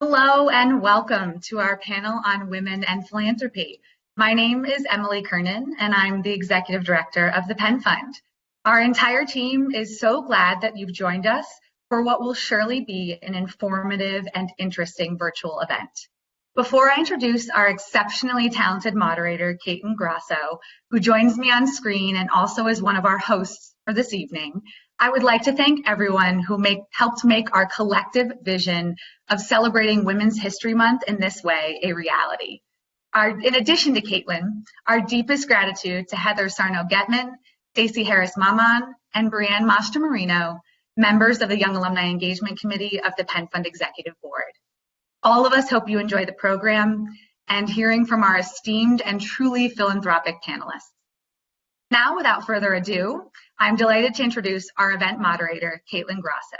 Hello and welcome to our panel on women and philanthropy. My name is Emily Kernan and I'm the Executive Director of the Penn Fund. Our entire team is so glad that you've joined us for what will surely be an informative and interesting virtual event. Before I introduce our exceptionally talented moderator, Caitlin Grasso, who joins me on screen and also is one of our hosts for this evening, I would like to thank everyone who helped make our collective vision of celebrating Women's History Month in this way a reality. In addition to Caitlin, our deepest gratitude to Heather Sarno-Getman, Stacey Harris-Maman, and Brianne Mastromarino, members of the Young Alumni Engagement Committee of the Penn Fund Executive Board. All of us hope you enjoy the program and hearing from our esteemed and truly philanthropic panelists. Now, without further ado, I'm delighted to introduce our event moderator, Caitlin Grasso.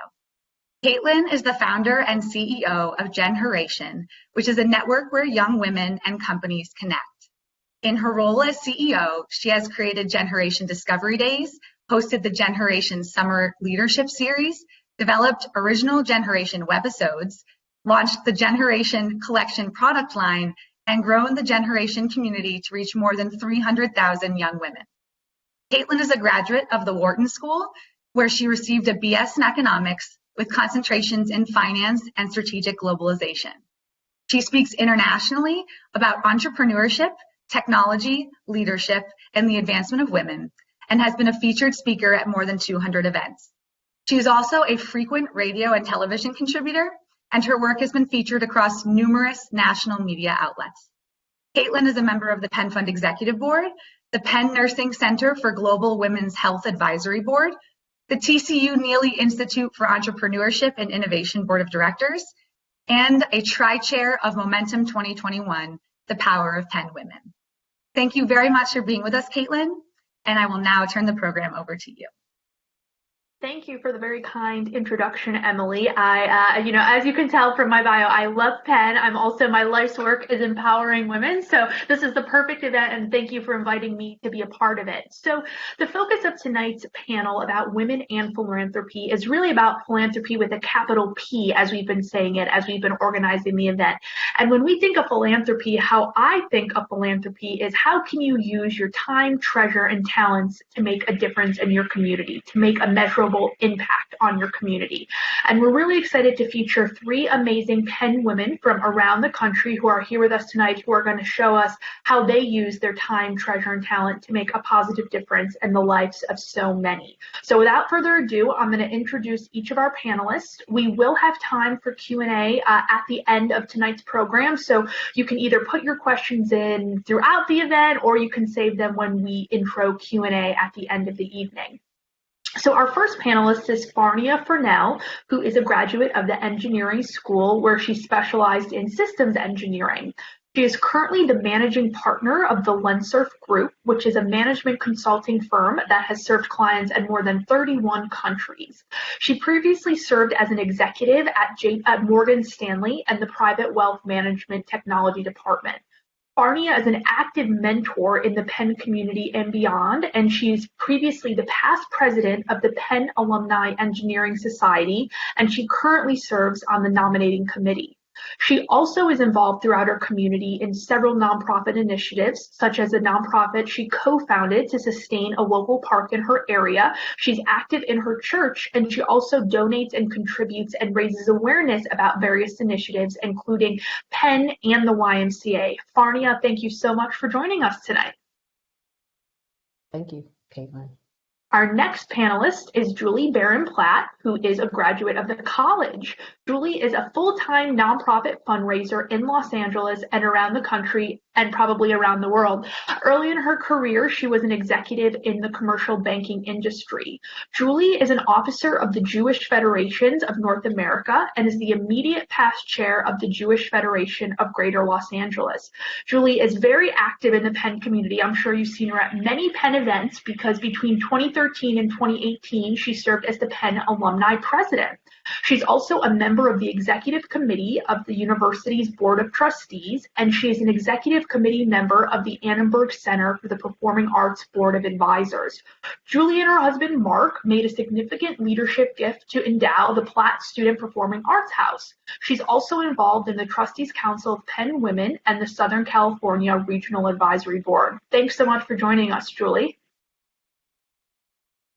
Caitlin is the founder and CEO of Generation, which is a network where young women and companies connect. In her role as CEO, she has created Generation Discovery Days, hosted the Generation Summer Leadership Series, developed original Generation webisodes, launched the Generation Collection product line, and grown the Generation community to reach more than 300,000 young women. Caitlin is a graduate of the Wharton School, where she received a BS in economics with concentrations in finance and strategic globalization. She speaks internationally about entrepreneurship, technology, leadership, and the advancement of women, and has been a featured speaker at more than 200 events. She is also a frequent radio and television contributor, and her work has been featured across numerous national media outlets. Caitlin is a member of the Penn Fund Executive Board, the Penn Nursing Center for Global Women's Health Advisory Board, the TCU Neely Institute for Entrepreneurship and Innovation Board of Directors, and a tri-chair of Momentum 2021, The Power of Penn Women. Thank you very much for being with us, Caitlin, and I will now turn the program over to you. Thank you for the very kind introduction, Emily. As you can tell from my bio, I love Penn. My life's work is empowering women. So this is the perfect event, and thank you for inviting me to be a part of it. So the focus of tonight's panel about women and philanthropy is really about philanthropy with a capital P, as we've been saying it, as we've been organizing the event. And when we think of philanthropy, how I think of philanthropy is how can you use your time, treasure, and talents to make a difference in your community, to make a measurable impact on your community. And we're really excited to feature three amazing Penn women from around the country who are here with us tonight, who are going to show us how they use their time, treasure, and talent to make a positive difference in the lives of so many. So without further ado, I'm going to introduce each of our panelists. We will have time for Q&A at the end of tonight's program, so you can either put your questions in throughout the event or you can save them when we intro Q&A at the end of the evening. So our first panelist is Farnia Furnell, who is a graduate of the engineering school where she specialized in systems engineering. She is currently the managing partner of the Lensurf Group, which is a management consulting firm that has served clients in more than 31 countries. She previously served as an executive at Morgan Stanley and the Private Wealth Management Technology Department. Farnia is an active mentor in the Penn community and beyond, and she is previously the past president of the Penn Alumni Engineering Society, and she currently serves on the nominating committee. She also is involved throughout her community in several nonprofit initiatives, such as a nonprofit she co-founded to sustain a local park in her area. She's active in her church, and she also donates and contributes and raises awareness about various initiatives, including Penn and the YMCA. Farnia, thank you so much for joining us tonight. Thank you, Caitlin. Our next panelist is Julie Barron-Platt, who is a graduate of the college. Julie is a full-time nonprofit fundraiser in Los Angeles and around the country and probably around the world. Early in her career, she was an executive in the commercial banking industry. Julie is an officer of the Jewish Federations of North America and is the immediate past chair of the Jewish Federation of Greater Los Angeles. Julie is very active in the Penn community. I'm sure you've seen her at many Penn events because between 2013 and 2018, she served as the Penn alumni president. She's also a member of the executive committee of the university's board of trustees, and she is an executive committee member of the Annenberg Center for the Performing Arts Board of Advisors. Julie and her husband Mark made a significant leadership gift to endow the Platt Student Performing Arts House. She's also involved in the Trustees Council of Penn Women and the Southern California Regional Advisory Board. Thanks so much for joining us, Julie.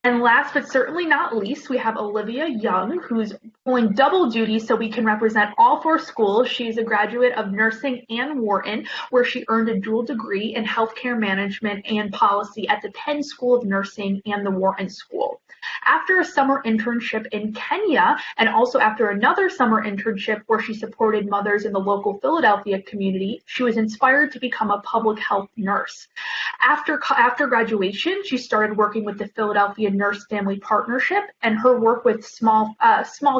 And last but certainly not least, we have Olivia Young, who's pulling double duty so we can represent all four schools. She's a graduate of nursing and Wharton, where she earned a dual degree in healthcare management and policy at the Penn School of Nursing and the Wharton School. After a summer internship in Kenya, and also after another summer internship where she supported mothers in the local Philadelphia community, she was inspired to become a public health nurse. After graduation, she started working with the Philadelphia Nurse Family Partnership, and her work with small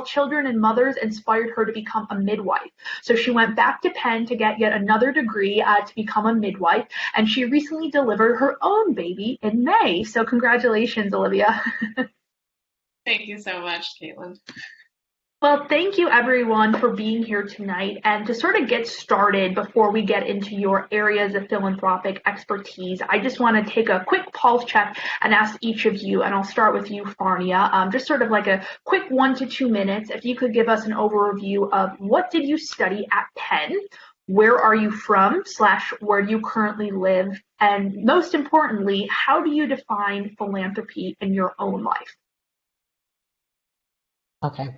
children and mothers inspired her to become a midwife. So she went back to Penn to get yet another degree to become a midwife, and she recently delivered her own baby in May. So congratulations, Olivia. Thank you so much, Caitlin. Well, thank you everyone for being here tonight. And to sort of get started before we get into your areas of philanthropic expertise, I just want to take a quick pulse check and ask each of you, and I'll start with you, Farnia, just sort of like a quick 1 to 2 minutes, if you could give us an overview of what did you study at Penn, where are you from / where do you currently live, and most importantly, how do you define philanthropy in your own life? Okay.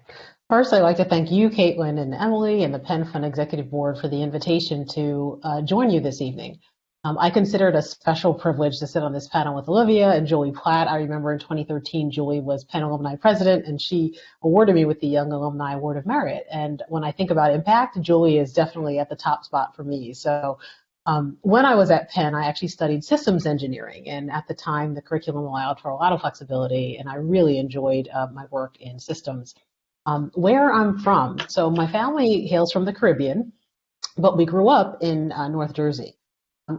First, I'd like to thank you, Caitlin and Emily, and the Penn Fund Executive Board for the invitation to join you this evening. I consider it a special privilege to sit on this panel with Olivia and Julie Platt. I remember in 2013, Julie was Penn Alumni President, and she awarded me with the Young Alumni Award of Merit. And when I think about impact, Julie is definitely at the top spot for me. So when I was at Penn, I actually studied systems engineering, and at the time, the curriculum allowed for a lot of flexibility, and I really enjoyed my work in systems. Where I'm from, so my family hails from the Caribbean, but we grew up in North Jersey.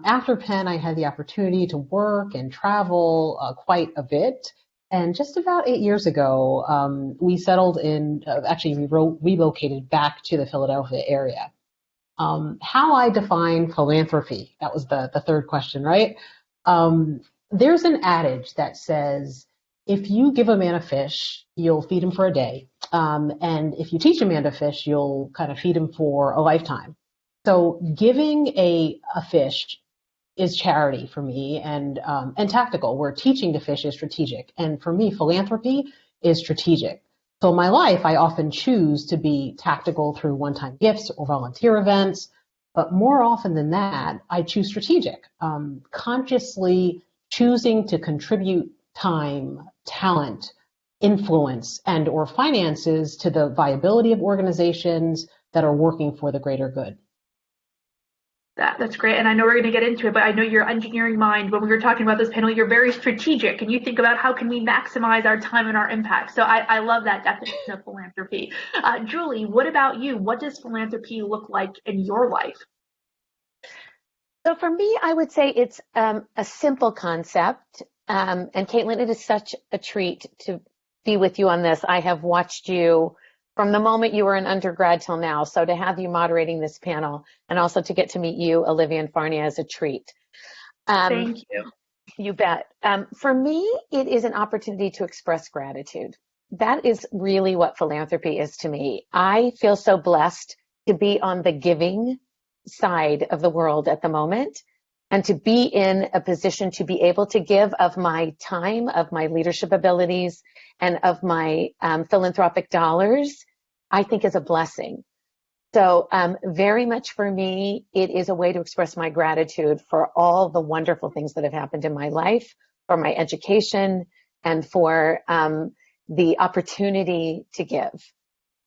After Penn, I had the opportunity to work and travel quite a bit, and just about 8 years ago, we settled in, we relocated back to the Philadelphia area. How I define philanthropy, that was the third question, right? There's an adage that says, if you give a man a fish, you'll feed him for a day. And if you teach a man to fish, you'll kind of feed him for a lifetime. So giving a fish is charity for me, and tactical, where teaching to fish is strategic. And for me, philanthropy is strategic. So in my life, I often choose to be tactical through one-time gifts or volunteer events. But more often than that, I choose strategic, consciously choosing to contribute time, talent, influence, and or finances to the viability of organizations that are working for the greater good. That's great. And I know we're going to get into it, but I know your engineering mind, when we were talking about this panel, you're very strategic and you think about how can we maximize our time and our impact. So I love that definition of philanthropy. Julie, what about you? What does philanthropy look like in your life? So for me, I would say it's a simple concept. And Caitlin, it is such a treat to be with you on this. I have watched you from the moment you were an undergrad till now. So to have you moderating this panel and also to get to meet you, Olivia and Farnia, is a treat. Thank you. You bet. For me, it is an opportunity to express gratitude. That is really what philanthropy is to me. I feel so blessed to be on the giving side of the world at the moment, and to be in a position to be able to give of my time, of my leadership abilities, and of my philanthropic dollars, I think is a blessing. So very much for me, it is a way to express my gratitude for all the wonderful things that have happened in my life, for my education, and for the opportunity to give.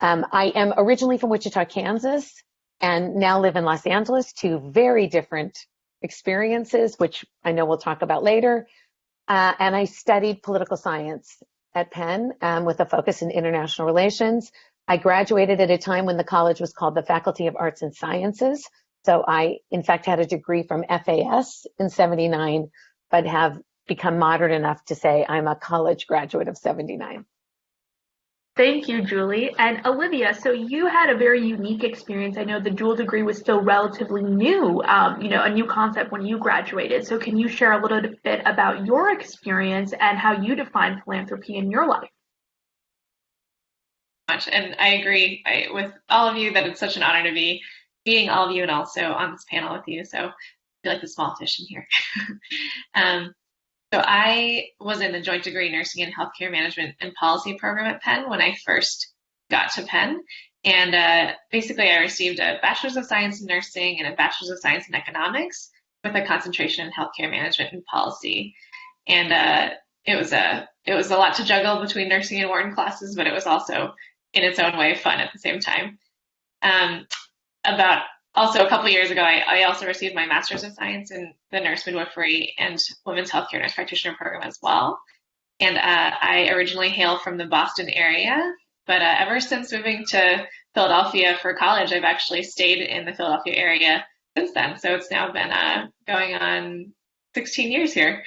I am originally from Wichita, Kansas, and now live in Los Angeles, two very different experiences, which I know we'll talk about later. And I studied political science at Penn with a focus in international relations. I graduated at a time when the college was called the Faculty of Arts and Sciences. So I, in fact, had a degree from FAS in 79, but have become modern enough to say I'm a college graduate of 79. Thank you, Julie. And Olivia, so you had a very unique experience. I know the dual degree was still relatively new, a new concept when you graduated. So can you share a little bit about your experience and how you define philanthropy in your life? Much. And I agree with all of you that it's such an honor to be meeting all of you and also on this panel with you. So I feel like the small fish in here. um, so I was in the joint degree nursing and healthcare management and policy program at Penn when I first got to Penn. And basically, I received a bachelor's of science in nursing and a bachelor's of science in economics with a concentration in healthcare management and policy. And it was a lot to juggle between nursing and Wharton classes, but it was also in its own way fun at the same time. About also a couple of years ago, I also received my master's of science in the nurse midwifery and women's healthcare nurse practitioner program as well. And I originally hail from the Boston area, but ever since moving to Philadelphia for college, I've actually stayed in the Philadelphia area since then. So it's now been going on 16 years here.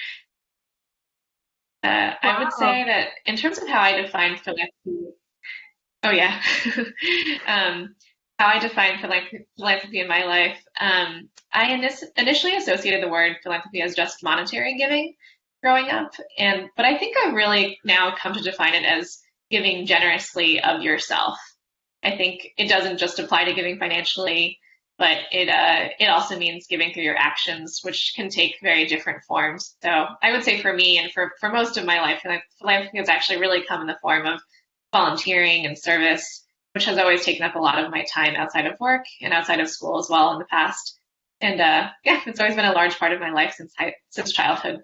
Wow. I would say that in terms of how I define philanthropy, oh yeah, how I define philanthropy in my life, I initially associated the word philanthropy as just monetary giving growing up, but I think I've really now come to define it as giving generously of yourself. I think it doesn't just apply to giving financially, but it also means giving through your actions, which can take very different forms. So I would say for me and for most of my life, philanthropy has actually really come in the form of volunteering and service, which has always taken up a lot of my time outside of work and outside of school as well in the past. And yeah, it's always been a large part of my life since childhood.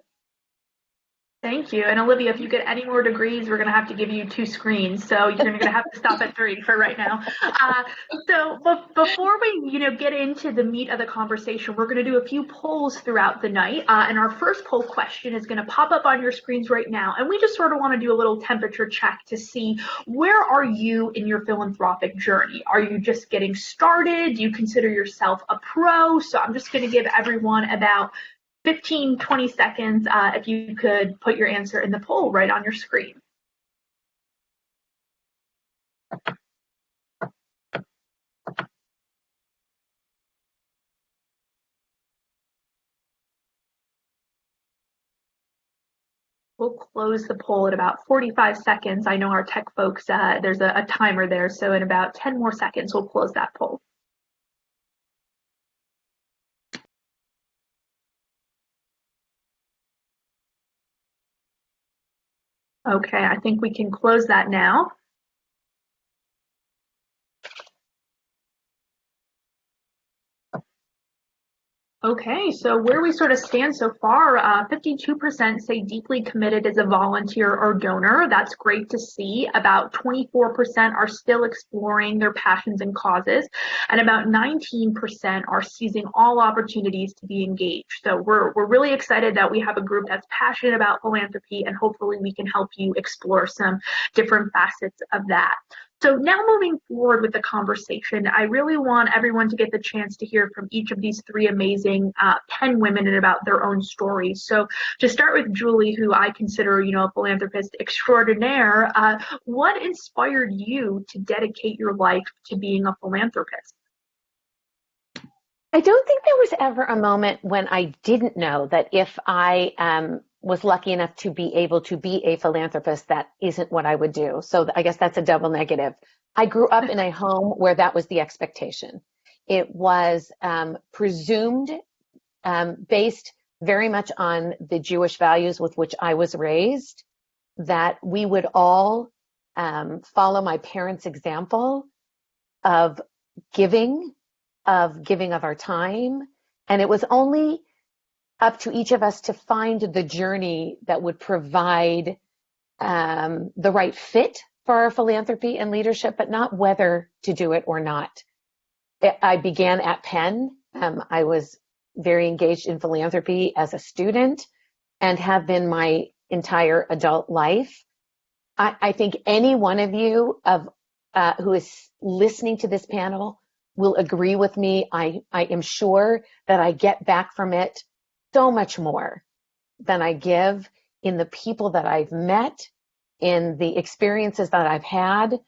Thank you. And Olivia, if you get any more degrees, we're going to have to give you 2 screens. So you're going to have to stop at 3 for right now. But before we, get into the meat of the conversation, we're going to do a few polls throughout the night. And our first poll question is going to pop up on your screens right now. And we just sort of want to do a little temperature check to see, where are you in your philanthropic journey? Are you just getting started? Do you consider yourself a pro? So I'm just going to give everyone about 15, 20 seconds if you could put your answer in the poll right on your screen. We'll close the poll at about 45 seconds. I know our tech folks, there's a timer there, so in about 10 more seconds, we'll close that poll. Okay, I think we can close that now. Okay, so where we sort of stand so far, 52% say deeply committed as a volunteer or donor. That's great to see. About 24% are still exploring their passions and causes, and about 19% are seizing all opportunities to be engaged. So we're really excited that we have a group that's passionate about philanthropy, and hopefully we can help you explore some different facets of that. So now moving forward with the conversation, I really want everyone to get the chance to hear from each of these 3 amazing Penn women and about their own stories. So to start with Julie, who I consider, a philanthropist extraordinaire, what inspired you to dedicate your life to being a philanthropist? I don't think there was ever a moment when I didn't know that if I was lucky enough to be able to be a philanthropist, that isn't what I would do. So I guess that's a double negative. I grew up in a home where that was the expectation. It was presumed, based very much on the Jewish values with which I was raised, that we would all follow my parents' example of giving of our time. And it was only up to each of us to find the journey that would provide the right fit for our philanthropy and leadership, but not whether to do it or not. I began at Penn. I was very engaged in philanthropy as a student and have been my entire adult life. I think any one of you who is listening to this panel will agree with me. I am sure that I get back from it so much more than I give in the people that I've met in the experiences that I've had,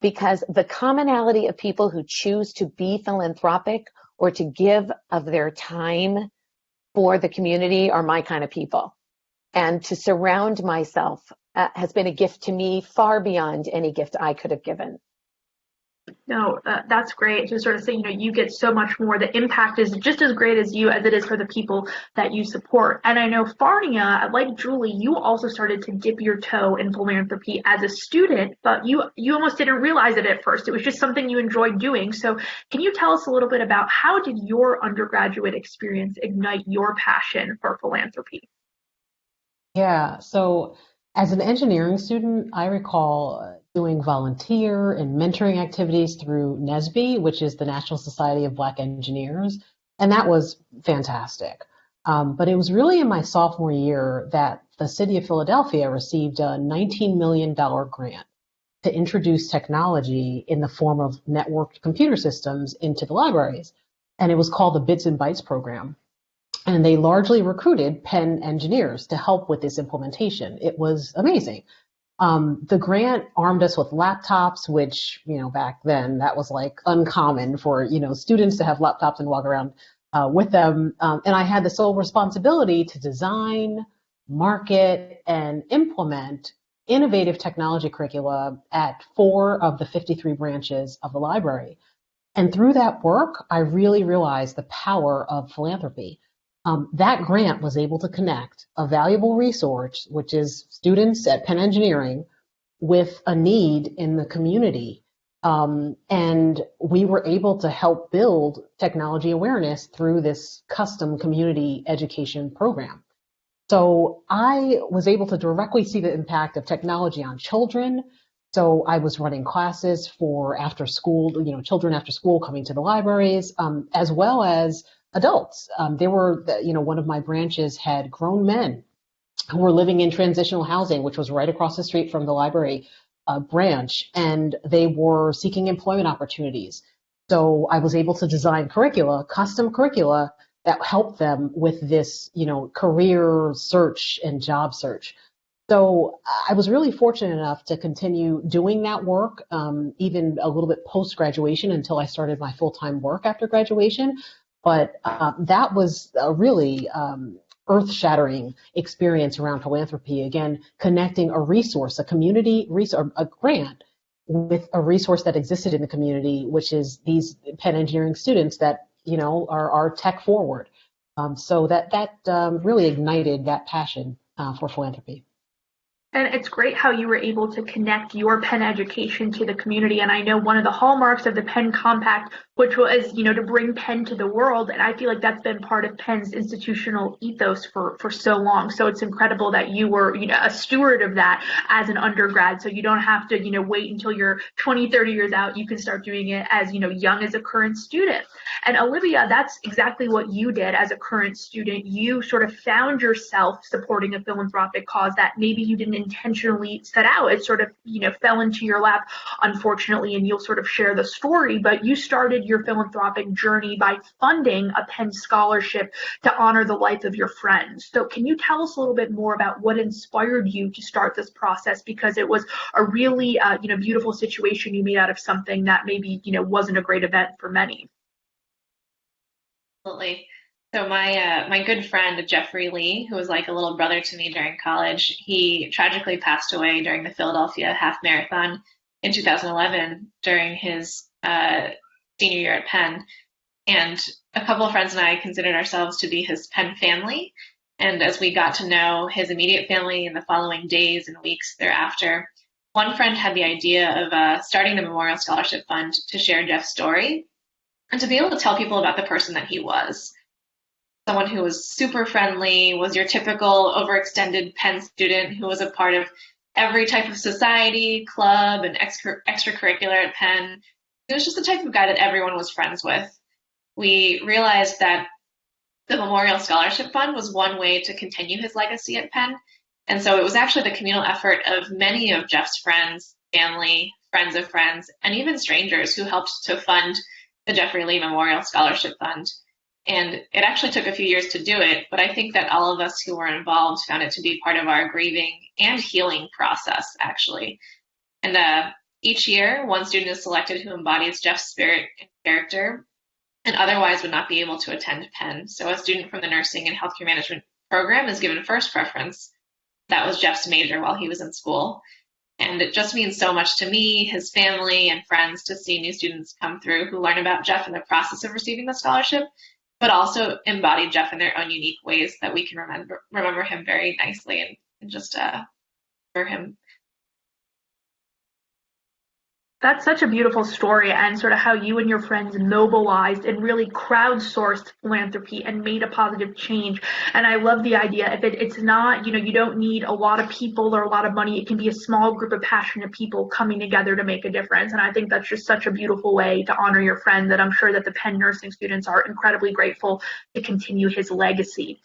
because the commonality of people who choose to be philanthropic or to give of their time for the community are my kind of people. And to surround myself has been a gift to me far beyond any gift I could have given. No, that's great to sort of say, you get so much more. The impact is just as great as it is for the people that you support. And I know, Farnia, like Julie, you also started to dip your toe in philanthropy as a student, but you almost didn't realize it at first. It was just something you enjoyed doing. So can you tell us a little bit about how did your undergraduate experience ignite your passion for philanthropy? Yeah, so as an engineering student, I recall doing volunteer and mentoring activities through NSBE, which is the National Society of Black Engineers, and that was fantastic. But it was really in my sophomore year that the city of Philadelphia received a $19 million grant to introduce technology in the form of networked computer systems into the libraries, and it was called the Bits and Bytes program. And they largely recruited Penn engineers to help with this implementation. It was amazing. The grant armed us with laptops, which, back then that was like uncommon for, students to have laptops and walk around with them. And I had the sole responsibility to design, market, and implement innovative technology curricula at 4 of the 53 branches of the library. And through that work, I really realized the power of philanthropy. That grant was able to connect a valuable resource, which is students at Penn Engineering, with a need in the community. And we were able to help build technology awareness through this custom community education program. So I was able to directly see the impact of technology on children. So I was running classes for after school, children after school coming to the libraries, as well as adults. There were, one of my branches had grown men who were living in transitional housing, which was right across the street from the library branch, and they were seeking employment opportunities. So I was able to design custom curricula that helped them with this, career search and job search. So I was really fortunate enough to continue doing that work, even a little bit post-graduation until I started my full-time work after graduation. But that was a really earth-shattering experience around philanthropy. Again, connecting a resource, a community resource, a grant, with a resource that existed in the community, which is these Penn Engineering students that are tech forward. So that really ignited that passion for philanthropy. And it's great how you were able to connect your Penn education to the community. And I know one of the hallmarks of the Penn Compact, which was, to bring Penn to the world. And I feel like that's been part of Penn's institutional ethos for so long. So it's incredible that you were, a steward of that as an undergrad. So you don't have to, wait until you're 20, 30 years out. You can start doing it as, young as a current student. And Olivia, that's exactly what you did as a current student. You sort of found yourself supporting a philanthropic cause that maybe you didn't intentionally set out. It sort of, fell into your lap, unfortunately, and you'll sort of share the story, but you started your philanthropic journey by funding a Penn scholarship to honor the life of your friends. So can you tell us a little bit more about what inspired you to start this process? Because it was a really, beautiful situation you made out of something that maybe, wasn't a great event for many. Absolutely. So my good friend Jeffrey Lee, who was like a little brother to me during college, he tragically passed away during the Philadelphia Half Marathon in 2011 during his senior year at Penn. And a couple of friends and I considered ourselves to be his Penn family. And as we got to know his immediate family in the following days and weeks thereafter, one friend had the idea of starting the Memorial Scholarship Fund to share Jeff's story and to be able to tell people about the person that he was. Someone who was super friendly, was your typical overextended Penn student who was a part of every type of society, club, and extracurricular at Penn. He was just the type of guy that everyone was friends with. We realized that the Memorial Scholarship Fund was one way to continue his legacy at Penn. And so it was actually the communal effort of many of Jeff's friends, family, friends of friends, and even strangers who helped to fund the Jeffrey Lee Memorial Scholarship Fund. And it actually took a few years to do it, but I think that all of us who were involved found it to be part of our grieving and healing process, actually. And each year, one student is selected who embodies Jeff's spirit and character and otherwise would not be able to attend Penn. So a student from the nursing and healthcare management program is given first preference. That was Jeff's major while he was in school. And it just means so much to me, his family, and friends to see new students come through who learn about Jeff in the process of receiving the scholarship, but also embody Jeff in their own unique ways that we can remember him very nicely and just for him. That's such a beautiful story, and sort of how you and your friends mobilized and really crowdsourced philanthropy and made a positive change. And I love the idea, if it's not, you don't need a lot of people or a lot of money. It can be a small group of passionate people coming together to make a difference. And I think that's just such a beautiful way to honor your friend, that I'm sure that the Penn nursing students are incredibly grateful to continue his legacy.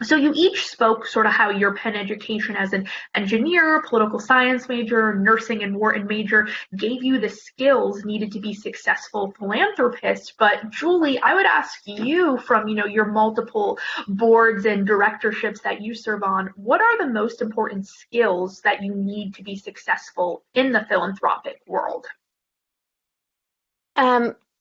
So you each spoke sort of how your Penn education as an engineer, political science major, nursing and Wharton major gave you the skills needed to be successful philanthropists. But Julie, I would ask you, from your multiple boards and directorships that you serve on, what are the most important skills that you need to be successful in the philanthropic world?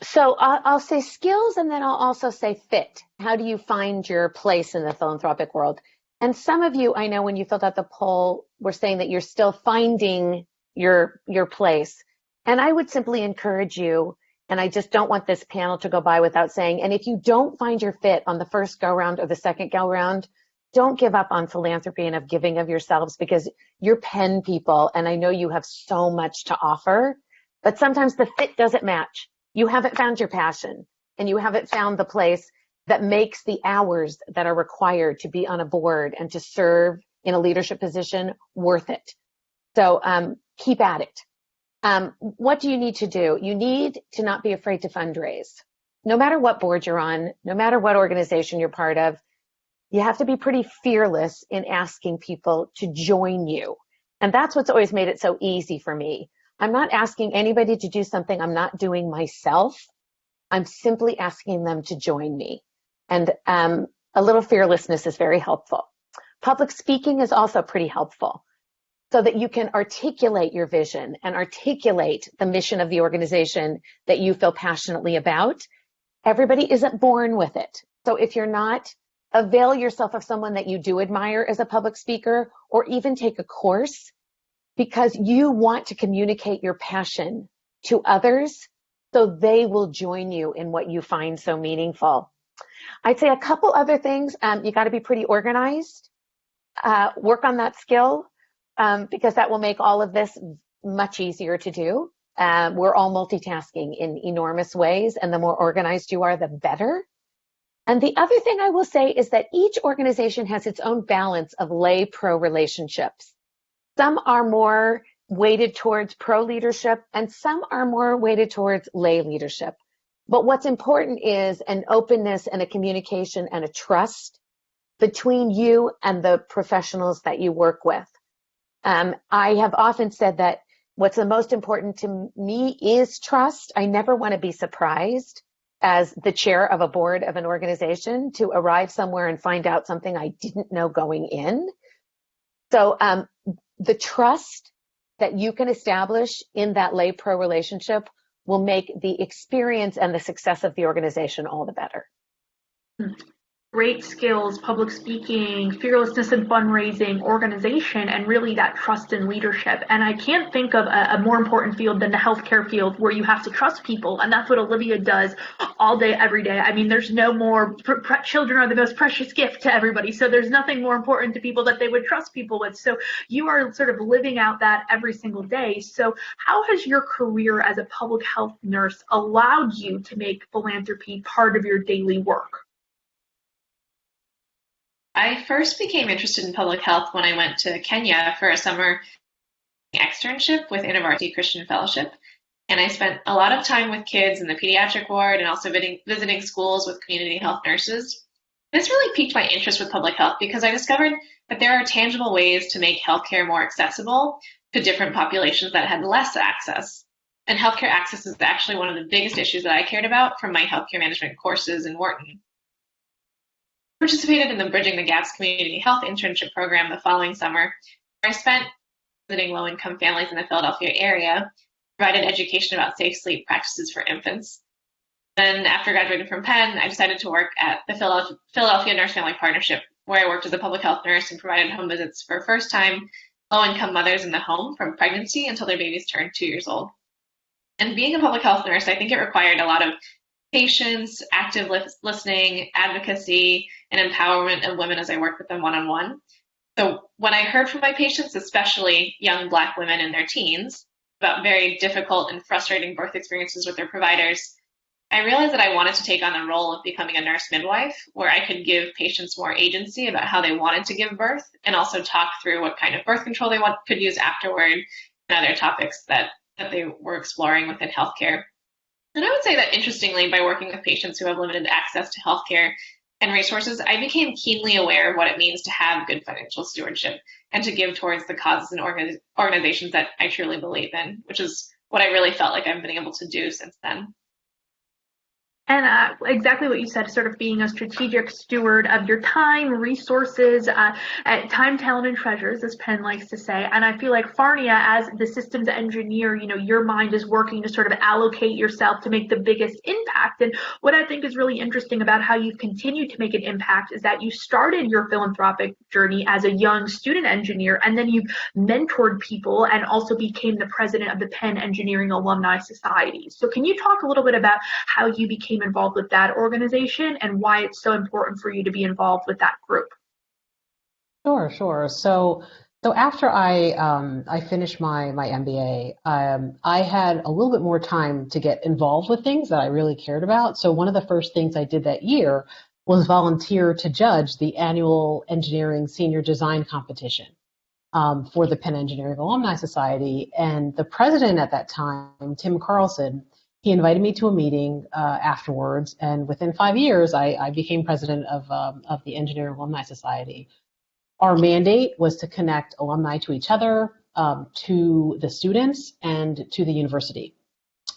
So I'll say skills, and then I'll also say fit. How do you find your place in the philanthropic world? And some of you, I know when you filled out the poll, were saying that you're still finding your place. And I would simply encourage you, and I just don't want this panel to go by without saying, and if you don't find your fit on the first go round or the second go round, don't give up on philanthropy and of giving of yourselves, because you're Penn people, and I know you have so much to offer, but sometimes the fit doesn't match. You haven't found your passion, and you haven't found the place that makes the hours that are required to be on a board and to serve in a leadership position worth it. So keep at it. What do you need to do? You need to not be afraid to fundraise. No matter what board you're on, no matter what organization you're part of, you have to be pretty fearless in asking people to join you. And that's what's always made it so easy for me. I'm not asking anybody to do something I'm not doing myself. I'm simply asking them to join me. And a little fearlessness is very helpful. Public speaking is also pretty helpful, so that you can articulate your vision and articulate the mission of the organization that you feel passionately about. Everybody isn't born with it. So if you're not, avail yourself of someone that you do admire as a public speaker, or even take a course, because you want to communicate your passion to others so they will join you in what you find so meaningful. I'd say a couple other things. You got to be pretty organized. Work on that skill, because that will make all of this much easier to do. We're all multitasking in enormous ways, and the more organized you are, the better. And the other thing I will say is that each organization has its own balance of lay-pro relationships. Some are more weighted towards pro leadership, and some are more weighted towards lay leadership. But what's important is an openness and a communication and a trust between you and the professionals that you work with. I have often said that what's the most important to me is trust. I never want to be surprised as the chair of a board of an organization to arrive somewhere and find out something I didn't know going in. So the trust that you can establish in that lay-pro relationship will make the experience and the success of the organization all the better. Great skills, public speaking, fearlessness in fundraising, organization, and really that trust in leadership. And I can't think of a more important field than the healthcare field, where you have to trust people. And that's what Olivia does all day, every day. I mean, there's no more, children are the most precious gift to everybody. So there's nothing more important to people that they would trust people with. So you are sort of living out that every single day. So how has your career as a public health nurse allowed you to make philanthropy part of your daily work? I first became interested in public health when I went to Kenya for a summer externship with InterVarsity Christian Fellowship. And I spent a lot of time with kids in the pediatric ward and also visiting schools with community health nurses. This really piqued my interest with public health because I discovered that there are tangible ways to make healthcare more accessible to different populations that had less access. And healthcare access is actually one of the biggest issues that I cared about from my healthcare management courses in Wharton. participated in the Bridging the Gaps Community Health Internship Program the following summer, where I spent visiting low-income families in the Philadelphia area, provided education about safe sleep practices for infants. Then, after graduating from Penn, I decided to work at the Philadelphia Nurse Family Partnership, where I worked as a public health nurse and provided home visits for first-time low-income mothers in the home from pregnancy until their babies turned 2 years old. And being a public health nurse, I think it required a lot of patience, active listening, advocacy, and empowerment of women as I worked with them one-on-one. So when I heard from my patients, especially young Black women in their teens, about very difficult and frustrating birth experiences with their providers, I realized that I wanted to take on the role of becoming a nurse midwife, where I could give patients more agency about how they wanted to give birth, and also talk through what kind of birth control they could use afterward, and other topics that they were exploring within healthcare. And I would say that, interestingly, by working with patients who have limited access to healthcare and resources, I became keenly aware of what it means to have good financial stewardship and to give towards the causes and organizations that I truly believe in, which is what I really felt like I've been able to do since then. And exactly what you said, sort of being a strategic steward of your time, resources, time, talent, and treasures, as Penn likes to say. And I feel like Farnia, as the systems engineer, your mind is working to sort of allocate yourself to make the biggest impact. And what I think is really interesting about how you've continued to make an impact is that you started your philanthropic journey as a young student engineer, and then you've mentored people and also became the president of the Penn Engineering Alumni Society. So can you talk a little bit about how you became involved with that organization and why it's so important for you to be involved with that group? Sure. So after I finished my MBA, I had a little bit more time to get involved with things that I really cared about. So one of the first things I did that year was volunteer to judge the annual engineering senior design competition for the Penn Engineering Alumni Society. And the president at that time, Tim Carlson, he invited me to a meeting afterwards, and within 5 years, I became president of the Engineering Alumni Society. Our mandate was to connect alumni to each other, to the students, and to the university.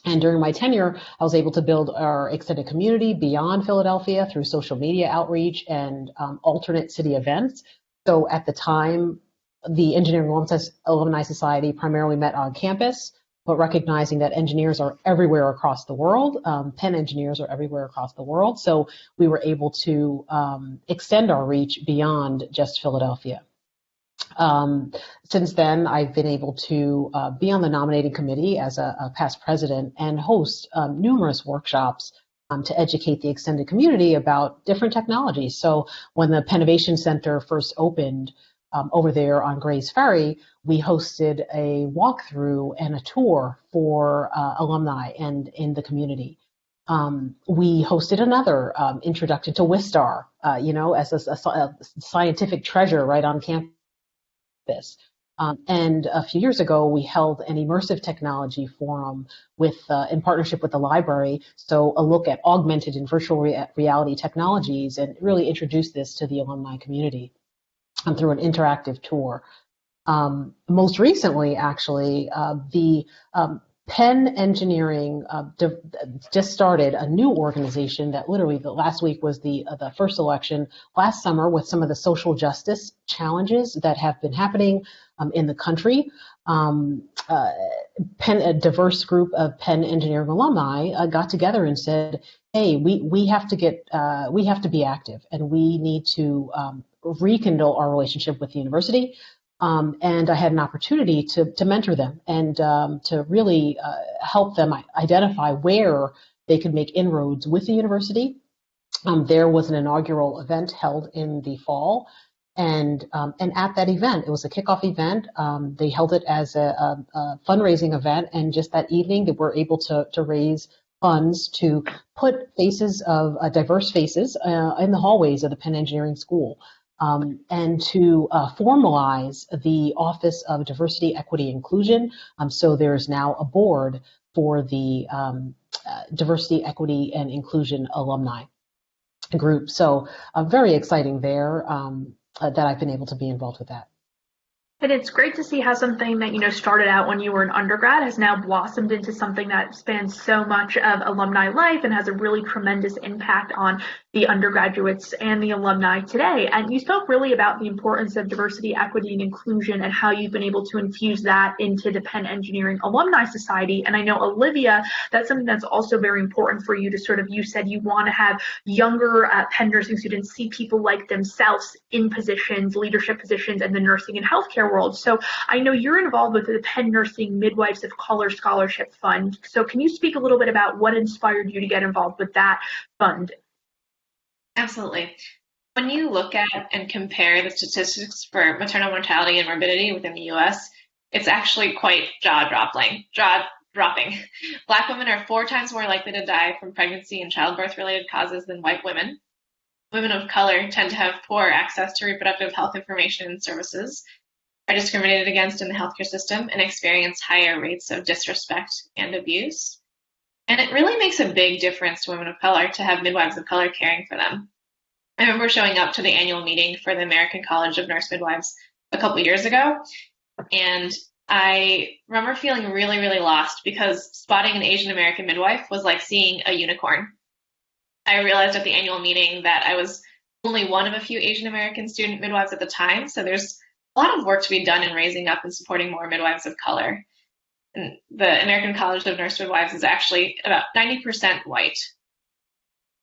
And during my tenure, I was able to build our extended community beyond Philadelphia through social media outreach and alternate city events. So at the time, the Engineering Alumni Society primarily met on campus, but recognizing that engineers are everywhere across the world, Penn engineers are everywhere across the world. So we were able to extend our reach beyond just Philadelphia. Since then, I've been able to be on the nominating committee as a past president and host numerous workshops to educate the extended community about different technologies. So when the Pennovation Center first opened, over there on Gray's Ferry, we hosted a walkthrough and a tour for alumni and in the community. We hosted another introduction to Wistar, as a scientific treasure right on campus. And a few years ago, we held an immersive technology forum in partnership with the library. So a look at augmented and virtual reality technologies, and really introduced this to the alumni community through an interactive tour. Most recently, actually, the Penn Engineering just started a new organization that literally last week was the first election last summer with some of the social justice challenges that have been happening in the country. A diverse group of Penn Engineering alumni got together and said, "Hey, we have to be active, and we need to rekindle our relationship with the university." And I had an opportunity to mentor them and to really help them identify where they could make inroads with the university. There was an inaugural event held in the fall, and at that event, it was a kickoff event. They held it as a fundraising event, and just that evening, they were able to raise funds to put diverse faces in the hallways of the Penn Engineering School. And to formalize the Office of Diversity, Equity, Inclusion. So there's now a board for the Diversity, Equity, and Inclusion alumni group. So very exciting there that I've been able to be involved with that. And it's great to see how something that, started out when you were an undergrad has now blossomed into something that spans so much of alumni life and has a really tremendous impact on the undergraduates and the alumni today. And you spoke really about the importance of diversity, equity, and inclusion and how you've been able to infuse that into the Penn Engineering Alumni Society. And I know, Olivia, that's something that's also very important for you to sort of, you said you want to have younger Penn nursing students see people like themselves in positions, leadership positions, in the nursing and healthcare world. So I know you're involved with the Penn Nursing Midwives of Color Scholarship Fund. So can you speak a little bit about what inspired you to get involved with that fund? Absolutely. When you look at and compare the statistics for maternal mortality and morbidity within the US, it's actually quite jaw-dropping. Black women are 4 times more likely to die from pregnancy and childbirth-related causes than white women. Women of color tend to have poor access to reproductive health information and services, are discriminated against in the healthcare system, and experience higher rates of disrespect and abuse. And it really makes a big difference to women of color to have midwives of color caring for them. I remember showing up to the annual meeting for the American College of Nurse Midwives a couple years ago, and I remember feeling really, really lost because spotting an Asian American midwife was like seeing a unicorn. I realized at the annual meeting that I was only one of a few Asian American student midwives at the time, so there's a lot of work to be done in raising up and supporting more midwives of color. And the American College of Nurse Midwives is actually about 90% white.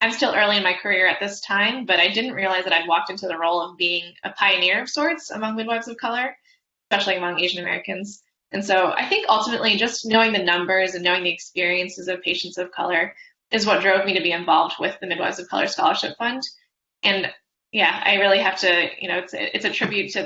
I'm still early in my career at this time, but I didn't realize that I'd walked into the role of being a pioneer of sorts among midwives of color, especially among Asian Americans. And so I think ultimately just knowing the numbers and knowing the experiences of patients of color is what drove me to be involved with the Midwives of Color Scholarship Fund. And yeah, I really have to, it's a tribute to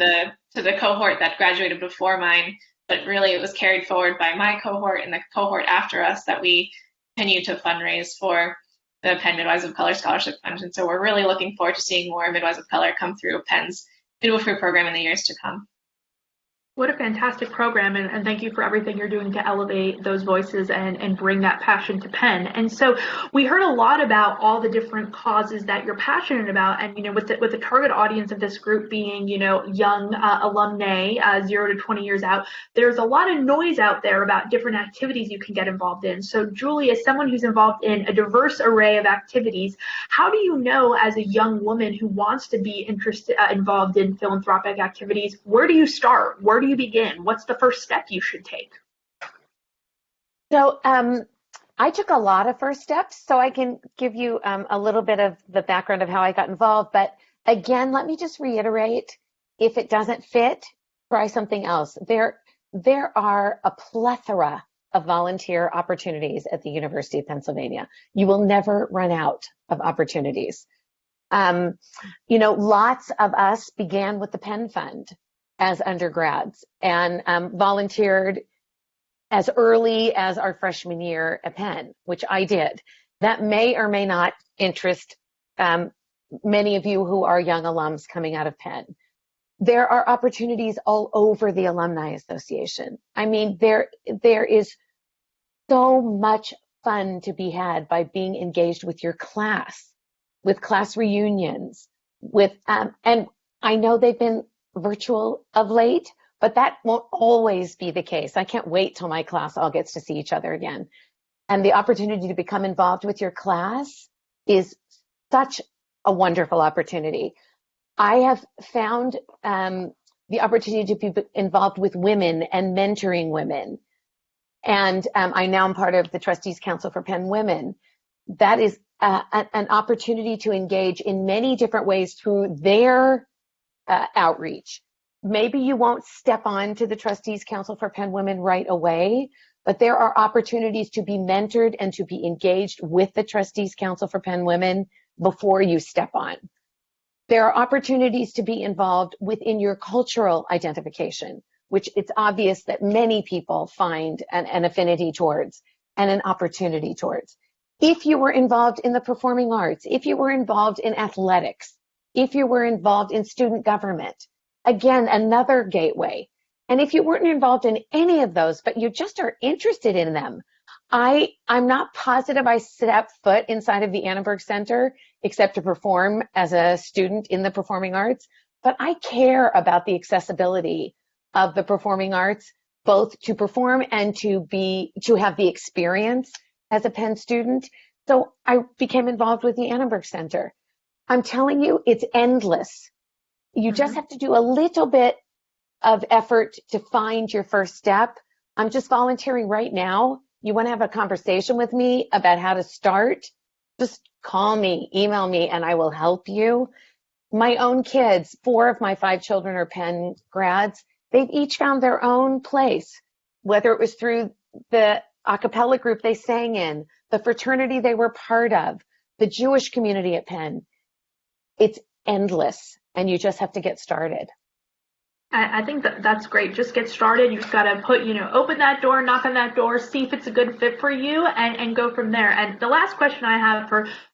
the cohort that graduated before mine, but really it was carried forward by my cohort and the cohort after us that we continue to fundraise for the Penn Midwives of Color Scholarship Fund. And so we're really looking forward to seeing more midwives of color come through Penn's midwifery program in the years to come. What a fantastic program, and thank you for everything you're doing to elevate those voices and bring that passion to Penn. And so we heard a lot about all the different causes that you're passionate about, and with the target audience of this group being young alumnae 0 to 20 years out, there's a lot of noise out there about different activities you can get involved in. So Julie, as someone who's involved in a diverse array of activities, how do you know as a young woman who wants to be involved in philanthropic activities, where do you start? Where do you begin? What's the first step you should take? So I took a lot of first steps, so I can give you a little bit of the background of how I got involved. But again, let me just reiterate, if it doesn't fit, try something else. There are a plethora of volunteer opportunities at the University of Pennsylvania. You will never run out of opportunities. Lots of us began with the Penn Fund as undergrads and volunteered as early as our freshman year at Penn, which I did. That may or may not interest many of you who are young alums coming out of Penn. There are opportunities all over the Alumni Association. I mean, there is so much fun to be had by being engaged with your class, with class reunions, and I know they've been virtual of late, but that won't always be the case. I can't wait till my class all gets to see each other again. And the opportunity to become involved with your class is such a wonderful opportunity. I have found the opportunity to be involved with women and mentoring women. And I now am part of the Trustees Council for Penn Women. That is an opportunity to engage in many different ways through their outreach. Maybe you won't step on to the Trustees Council for Penn Women right away, but there are opportunities to be mentored and to be engaged with the Trustees Council for Penn Women before you step on. There are opportunities to be involved within your cultural identification, which it's obvious that many people find an affinity towards and an opportunity towards. If you were involved in the performing arts, if you were involved in athletics, if you were involved in student government, again, another gateway. And if you weren't involved in any of those, but you just are interested in them, I'm not positive I stepped foot inside of the Annenberg Center except to perform as a student in the performing arts, but I care about the accessibility of the performing arts, both to perform and to have the experience as a Penn student. So I became involved with the Annenberg Center. I'm telling you, it's endless. You just Mhm. have to do a little bit of effort to find your first step. I'm just volunteering right now. You want to have a conversation with me about how to start? Just call me, email me, and I will help you. My own kids, 4 of my 5 children are Penn grads. They've each found their own place, whether it was through the a cappella group they sang in, the fraternity they were part of, the Jewish community at Penn. It's endless, and you just have to get started. I think that that's great. Just get started. You just got to open that door, knock on that door, see if it's a good fit for you, and go from there. And the last question I have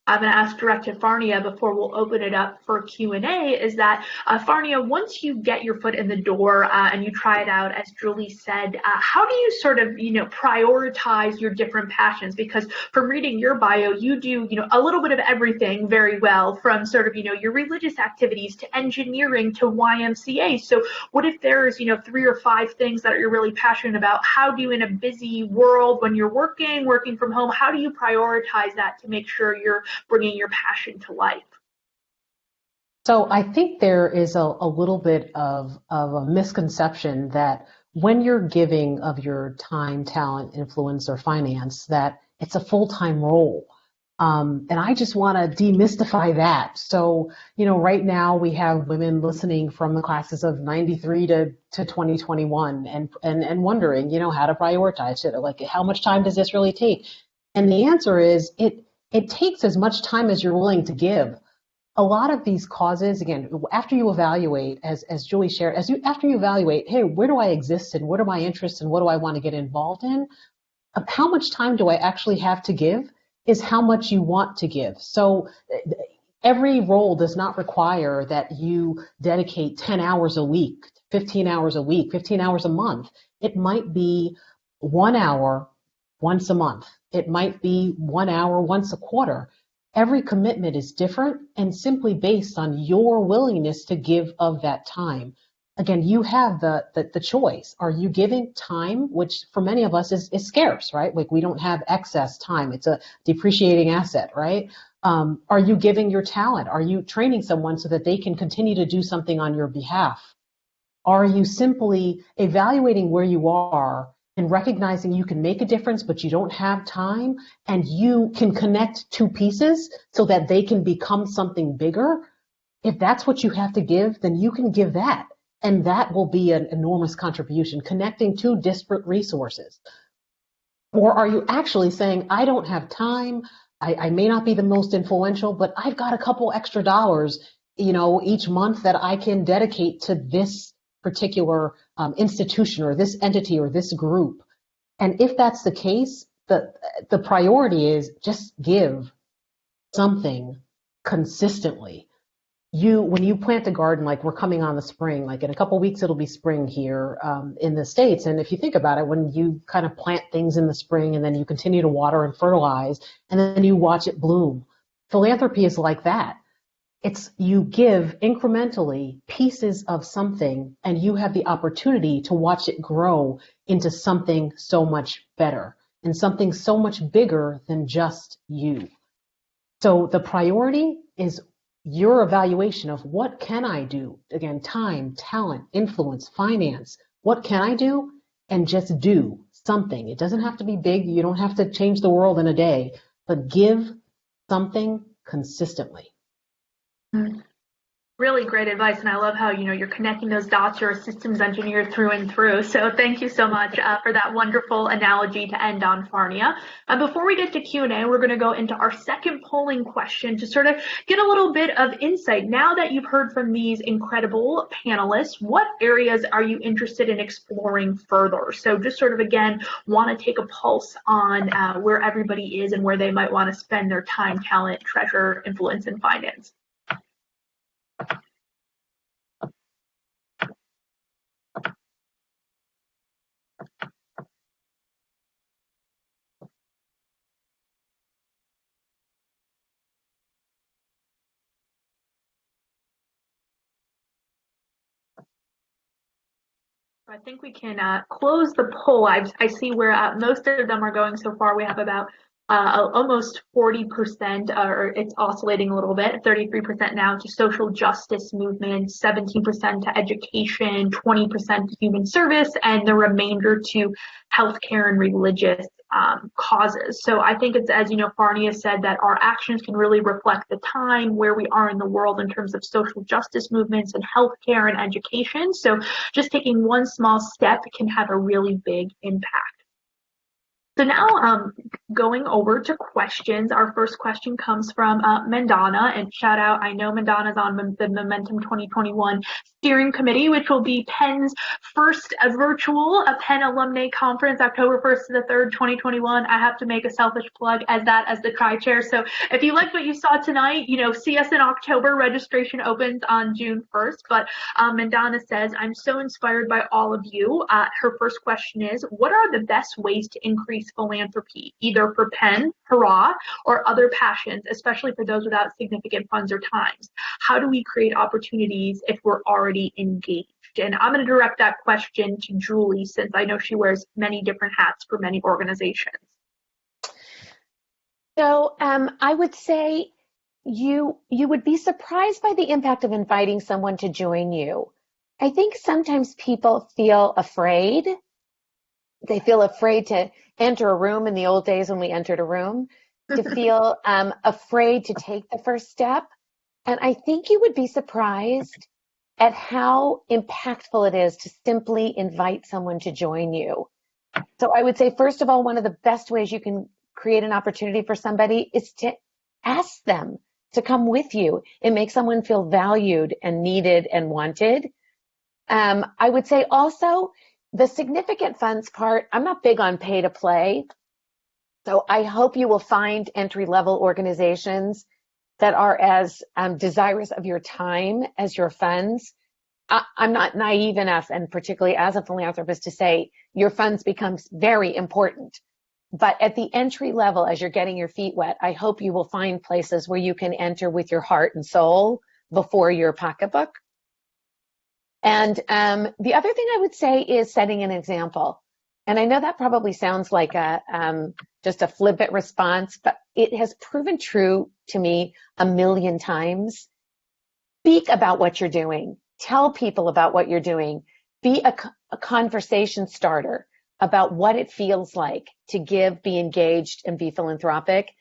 I'm going to ask direct to Farnia before we'll open it up for Q&A is that, Farnia, once you get your foot in the door and you try it out, as Julie said, how do you sort of, prioritize your different passions? Because from reading your bio, you do, a little bit of everything very well, from sort of, your religious activities to engineering to YMCA. So what if there's, 3 or 5 things that you're really passionate about? How do you, in a busy world, when you're working from home, how do you prioritize that to make sure you're bringing your passion to life? So I think there is a little bit of a misconception that when you're giving of your time, talent, influence, or finance, that it's a full-time role. And I just want to demystify that. So, right now we have women listening from the classes of 93 to 2021 and wondering, how to prioritize it. Like, how much time does this really take? And the answer is it takes as much time as you're willing to give. A lot of these causes, again, after you evaluate, as Julie shared, after you evaluate, hey, where do I exist and what are my interests and what do I want to get involved in? How much time do I actually have to give is how much you want to give. So every role does not require that you dedicate 10 hours a week, 15 hours a week, 15 hours a month. It might be 1 hour once a month. It might be 1 hour once a quarter. Every commitment is different and simply based on your willingness to give of that time. Again, you have the choice. Are you giving time, which for many of us is scarce, right? Like we don't have excess time. It's a depreciating asset, right? Are you giving your talent? Are you training someone so that they can continue to do something on your behalf? Are you simply evaluating where you are and recognizing you can make a difference, but you don't have time and you can connect 2 pieces so that they can become something bigger? If that's what you have to give, then you can give that. And that will be an enormous contribution, connecting 2 disparate resources. Or are you actually saying, I don't have time, I may not be the most influential, but I've got a couple extra dollars, each month that I can dedicate to this particular institution or this entity or this group. And if that's the case, the priority is just give something consistently. When you plant a garden, like we're coming on the spring, like in a couple weeks it'll be spring here in the States. And if you think about it, when you kind of plant things in the spring and then you continue to water and fertilize and then you watch it bloom, philanthropy is like that. It's you give incrementally pieces of something and you have the opportunity to watch it grow into something so much better and something so much bigger than just you. So the priority is your evaluation of what can I do? Again, time, talent, influence, finance. What can I do? And just do something. It doesn't have to be big. You don't have to change the world in a day, but give something consistently. Mm. Really great advice, and I love how you're connecting those dots. You're a systems engineer through and through. So thank you so much for that wonderful analogy to end on, Farnia. Before we get to Q&A, we're going to go into our second polling question to sort of get a little bit of insight. Now that you've heard from these incredible panelists, what areas are you interested in exploring further? So just sort of again want to take a pulse on where everybody is and where they might want to spend their time, talent, treasure, influence, and finance. I think we can close the poll. I see where most of them are going so far. We have about almost 40%, or it's oscillating a little bit, 33% now to social justice movements, 17% to education, 20% to human service, and the remainder to healthcare and religious causes. So I think it's, as you know, Farnia said, that our actions can really reflect the time where we are in the world in terms of social justice movements and healthcare and education. So just taking one small step can have a really big impact. So now going over to questions. Our first question comes from Mandana, and shout out, I know Mandana's on the Momentum 2021 steering committee, which will be Penn's first virtual Penn alumnae conference, October 1st to the 3rd, 2021. I have to make a selfish plug as the tri-chair. So if you liked what you saw tonight, see us in October. Registration opens on June 1st. But Mandana says, I'm so inspired by all of you. Her first question is, what are the best ways to increase philanthropy, either for Penn, hurrah, or other passions, especially for those without significant funds or times? How do we create opportunities if we're already engaged? And I'm going to direct that question to Julie, since I know she wears many different hats for many organizations. So I would say you would be surprised by the impact of inviting someone to join you. I think sometimes people feel afraid. They feel afraid to enter a room in the old days when we entered a room, to feel afraid to take the first step. And I think you would be surprised at how impactful it is to simply invite someone to join you. So I would say, first of all, one of the best ways you can create an opportunity for somebody is to ask them to come with you. It makes someone feel valued and needed and wanted. I would say also, the significant funds part, I'm not big on pay to play. So I hope you will find entry-level organizations that are as desirous of your time as your funds. I'm not naive enough, and particularly as a philanthropist, to say your funds becomes very important. But at the entry level, as you're getting your feet wet, I hope you will find places where you can enter with your heart and soul before your pocketbook. And the other thing I would say is setting an example. And I know that probably sounds like just a flippant response, but it has proven true to me a million times. Speak about what you're doing. Tell people about what you're doing. Be a conversation starter about what it feels like to give, be engaged, and be philanthropic.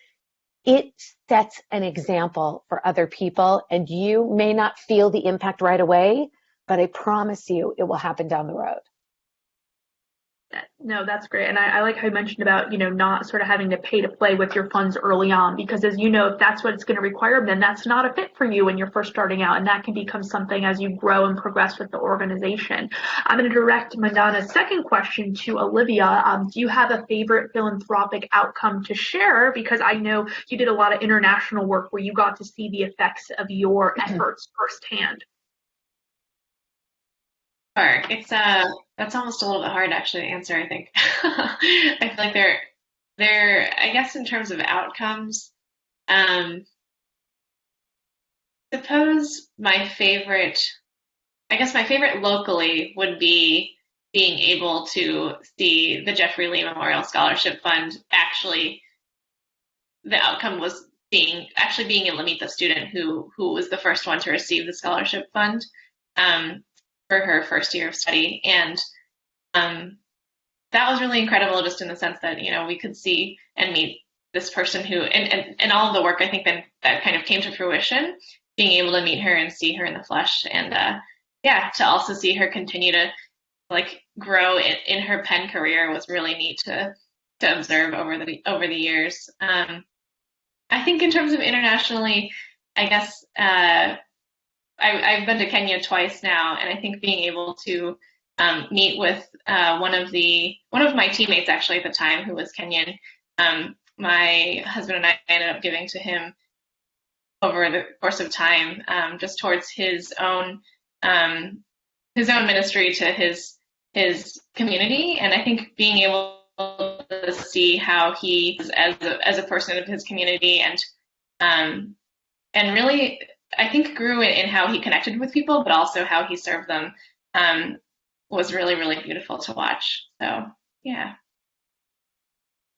It sets an example for other people, and you may not feel the impact right away, but I promise you it will happen down the road. No, that's great. And I like how you mentioned about, not sort of having to pay to play with your funds early on, because as you know, if that's what it's going to require, then that's not a fit for you when you're first starting out. And that can become something as you grow and progress with the organization. I'm going to direct Mandana's second question to Olivia. Do you have a favorite philanthropic outcome to share? Because I know you did a lot of international work where you got to see the effects of your efforts firsthand. Sure. That's almost a little bit hard actually to answer, I think. I feel like I guess in terms of outcomes, suppose my favorite locally would be being able to see the Jeffrey Lee Memorial Scholarship Fund the outcome was being able to meet the student who was the first one to receive the scholarship fund. For her first year of study, and that was really incredible, just in the sense that we could see and meet this person who, and all of the work I think that kind of came to fruition, being able to meet her and see her in the flesh, and to also see her continue to grow in her Penn career was really neat to observe over the years. I think in terms of internationally, I guess I've been to Kenya twice now, and I think being able to meet with one of my teammates actually at the time, who was Kenyan, my husband and I ended up giving to him over the course of time, just towards his own ministry to his community, and I think being able to see how he is as a person of his community, and really, I think, grew in how he connected with people, but also how he served them, was really, really beautiful to watch. So, yeah.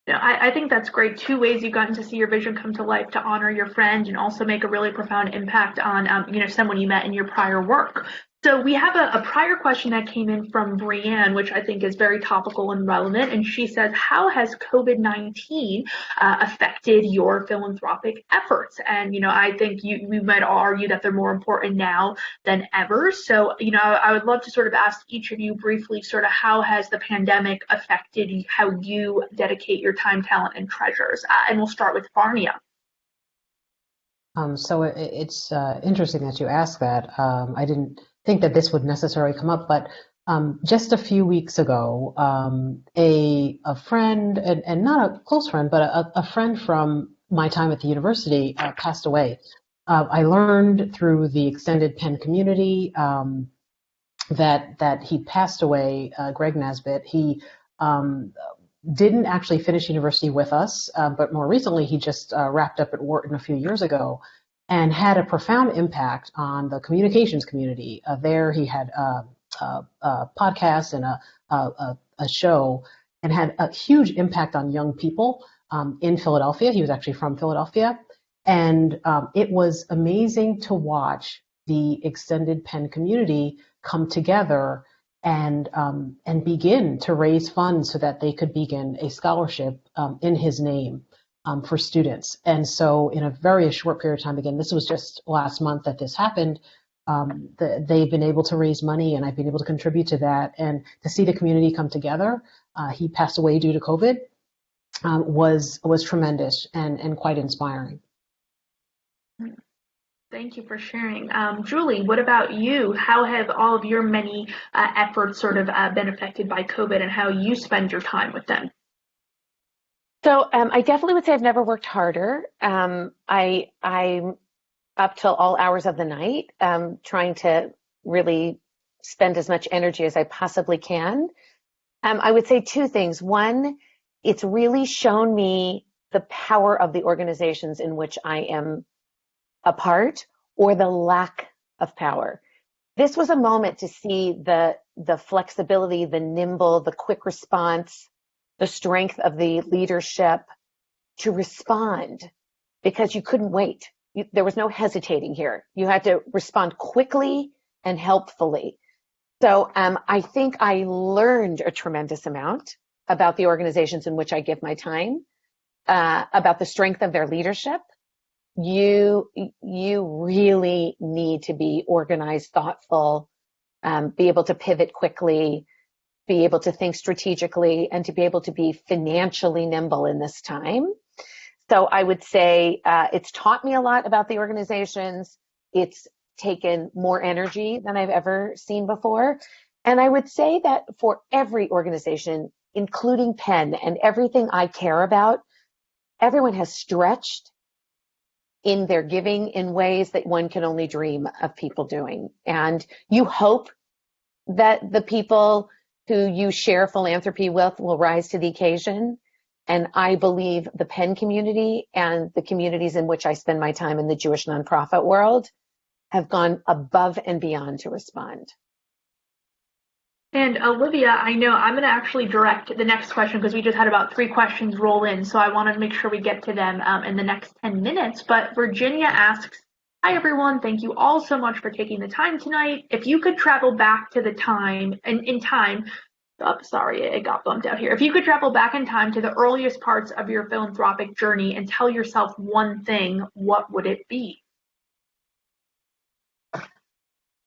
Yeah, I think that's great. Two ways you've gotten to see your vision come to life to honor your friend and also make a really profound impact on, someone you met in your prior work. So we have a prior question that came in from Brianne, which I think is very topical and relevant. And she says, how has COVID-19 affected your philanthropic efforts? And, I think we might argue that they're more important now than ever. So, I would love to sort of ask each of you briefly, sort of how has the pandemic affected how you dedicate your time, talent, and treasures? And we'll start with Farnia. So it's interesting that you asked that. I didn't think that this would necessarily come up, but just a few weeks ago, a friend, and not a close friend, but a friend from my time at the university passed away. I learned through the extended Penn community that he passed away, Greg Nesbitt. He didn't actually finish university with us, but more recently he just wrapped up at Wharton a few years ago and had a profound impact on the communications community. There he had a podcast and a show and had a huge impact on young people in Philadelphia. He was actually from Philadelphia. And it was amazing to watch the extended Penn community come together and begin to raise funds so that they could begin a scholarship in his name for students. And so in a very short period of time, again, this was just last month that this happened, they've been able to raise money and I've been able to contribute to that. And to see the community come together, he passed away due to COVID, was tremendous and quite inspiring. Thank you for sharing. Julie, what about you? How have all of your many efforts sort of been affected by COVID and how you spend your time with them? So I definitely would say I've never worked harder. I'm up till all hours of the night trying to really spend as much energy as I possibly can. I would say two things. One, it's really shown me the power of the organizations in which I am a part, or the lack of power. This was a moment to see the flexibility, the nimble, the quick response, the strength of the leadership to respond, because you couldn't wait. There was no hesitating here. You had to respond quickly and helpfully. So I think I learned a tremendous amount about the organizations in which I give my time, about the strength of their leadership. You really need to be organized, thoughtful, be able to pivot quickly, be able to think strategically, and to be able to be financially nimble in this time. So I would say it's taught me a lot about the organizations. It's taken more energy than I've ever seen before. And I would say that for every organization, including Penn and everything I care about, everyone has stretched in their giving in ways that one can only dream of people doing. And you hope that the people who you share philanthropy with will rise to the occasion. And I believe the Penn community and the communities in which I spend my time in the Jewish nonprofit world have gone above and beyond to respond. And Olivia, I know I'm going to actually direct the next question because we just had about 3 questions roll in. So I want to make sure we get to them in the next 10 minutes. But Virginia asks, hi, everyone. Thank you all so much for taking the time tonight. If you could travel back to the time, in time, sorry, it got bumped out here. If you could travel back in time to the earliest parts of your philanthropic journey and tell yourself one thing, what would it be?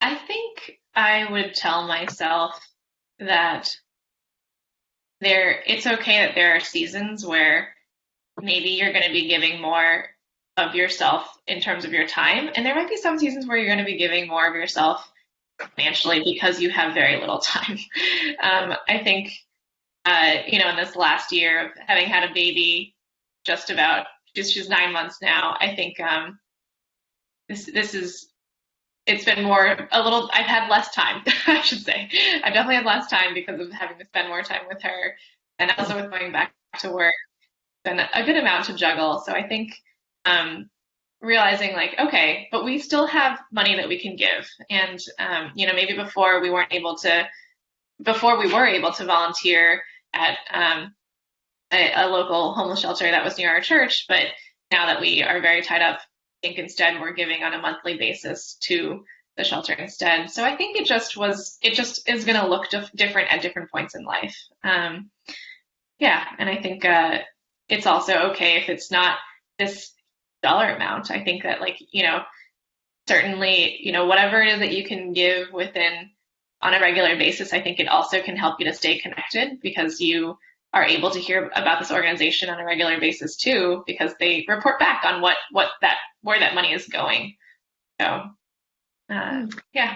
I think I would tell myself that it's okay that there are seasons where maybe you're going to be giving more of yourself in terms of your time. And there might be some seasons where you're going to be giving more of yourself financially because you have very little time. I think, in this last year of having had a baby, she's 9 months now. I think it's been I've had less time, I should say. I've definitely had less time because of having to spend more time with her, and also with going back to work. It's been a good amount to juggle. So I think realizing okay, but we still have money that we can give. And, maybe before we were able to volunteer at a local homeless shelter that was near our church, but now that we are very tied up, I think instead we're giving on a monthly basis to the shelter instead. So I think it just is going to look different at different points in life. Yeah, and I think it's also okay if it's not this dollar amount. I think that, like, certainly, whatever it is that you can give within on a regular basis, I think it also can help you to stay connected because you are able to hear about this organization on a regular basis too, because they report back on where that money is going. So, yeah.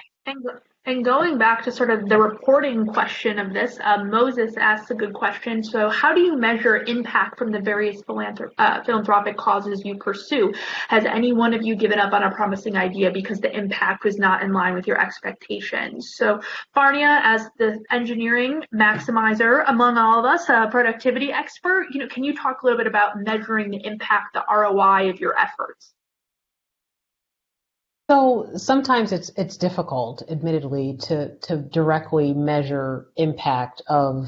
And going back to sort of the reporting question of this, Moses asks a good question. So how do you measure impact from the various philanthropic causes you pursue? Has any one of you given up on a promising idea because the impact was not in line with your expectations? So Farnia, as the engineering maximizer among all of us, a productivity expert, can you talk a little bit about measuring the impact, the ROI of your efforts? So sometimes it's difficult, admittedly, to directly measure impact of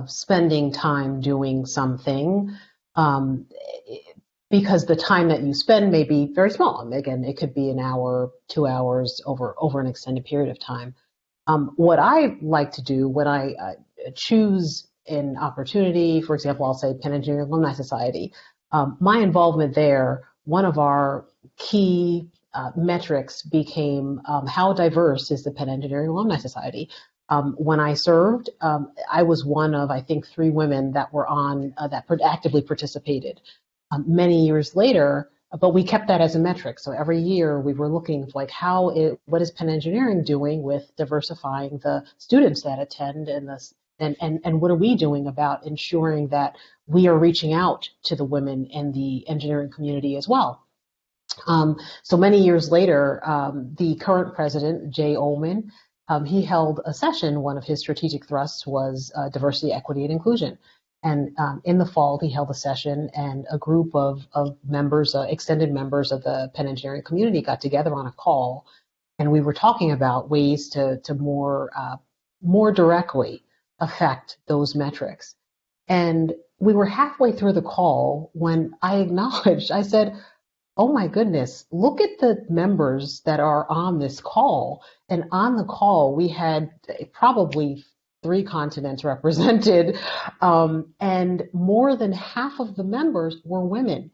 spending time doing something, because the time that you spend may be very small. Again, it could be an hour, 2 hours over an extended period of time. What I like to do when I choose an opportunity, for example, I'll say Penn Engineering Alumni Society, my involvement there, one of our key metrics became how diverse is the Penn Engineering Alumni Society. When I served, I was one of, I think, 3 women that were on that actively participated. Many years later, but we kept that as a metric. So every year we were looking like what is Penn Engineering doing with diversifying the students that attend and what are we doing about ensuring that we are reaching out to the women in the engineering community as well. So many years later, the current president, Jay Ullman, he held a session. One of his strategic thrusts was diversity, equity, and inclusion. And in the fall, he held a session, and a group of members, extended members of the Penn Engineering community got together on a call, and we were talking about ways to more directly affect those metrics. And we were halfway through the call when I acknowledged, I said, oh my goodness, look at the members that are on this call. And on the call, we had probably 3 continents represented, and more than half of the members were women.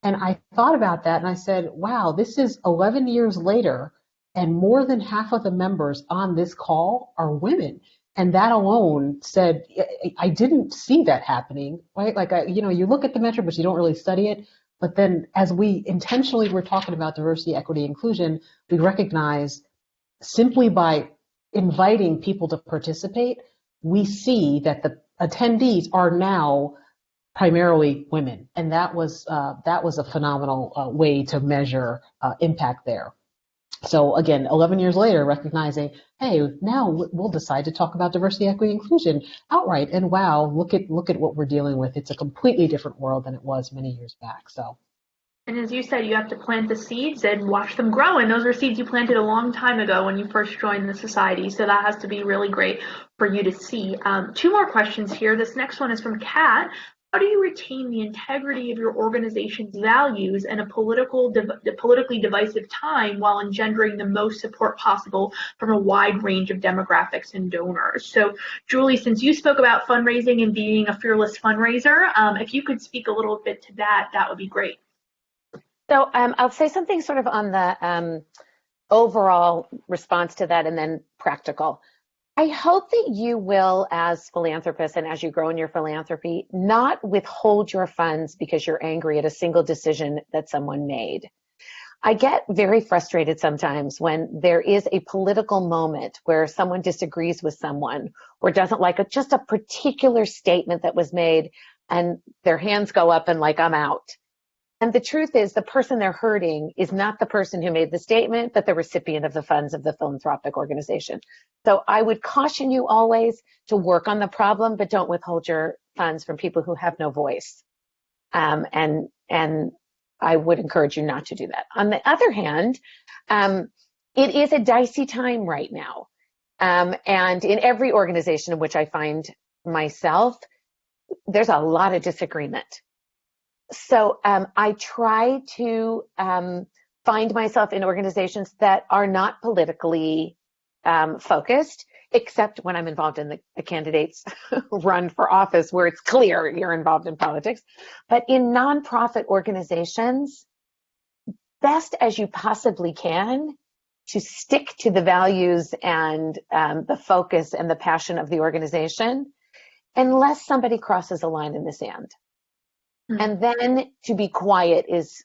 And I thought about that and I said, wow, this is 11 years later, and more than half of the members on this call are women. And that alone said, I didn't see that happening, right? Like, you look at the metric, but you don't really study it. But then as we intentionally were talking about diversity, equity, inclusion, we recognize simply by inviting people to participate, we see that the attendees are now primarily women. And that was a phenomenal way to measure impact there. So again, 11 years later, recognizing, hey, now we'll decide to talk about diversity, equity, inclusion outright. And wow, look at what we're dealing with. It's a completely different world than it was many years back. So. And as you said, you have to plant the seeds and watch them grow. And those were seeds you planted a long time ago when you first joined the society. So that has to be really great for you to see. 2 more questions here. This next one is from Kat. How do you retain the integrity of your organization's values in a politically divisive time while engendering the most support possible from a wide range of demographics and donors? So, Julie, since you spoke about fundraising and being a fearless fundraiser, if you could speak a little bit to that, that would be great. So I'll say something sort of on the overall response to that and then practical. I hope that you will, as philanthropists and as you grow in your philanthropy, not withhold your funds because you're angry at a single decision that someone made. I get very frustrated sometimes when there is a political moment where someone disagrees with someone or doesn't like just a particular statement that was made and their hands go up and like, I'm out. And the truth is the person they're hurting is not the person who made the statement, but the recipient of the funds of the philanthropic organization. So I would caution you always to work on the problem, but don't withhold your funds from people who have no voice. And I would encourage you not to do that. On the other hand, it is a dicey time right now. And in every organization in which I find myself, there's a lot of disagreement. So I try to find myself in organizations that are not politically focused, except when I'm involved in the candidates run for office where it's clear you're involved in politics. But in nonprofit organizations, best as you possibly can to stick to the values and the focus and the passion of the organization, unless somebody crosses a line in the sand. Mm-hmm. And then to be quiet is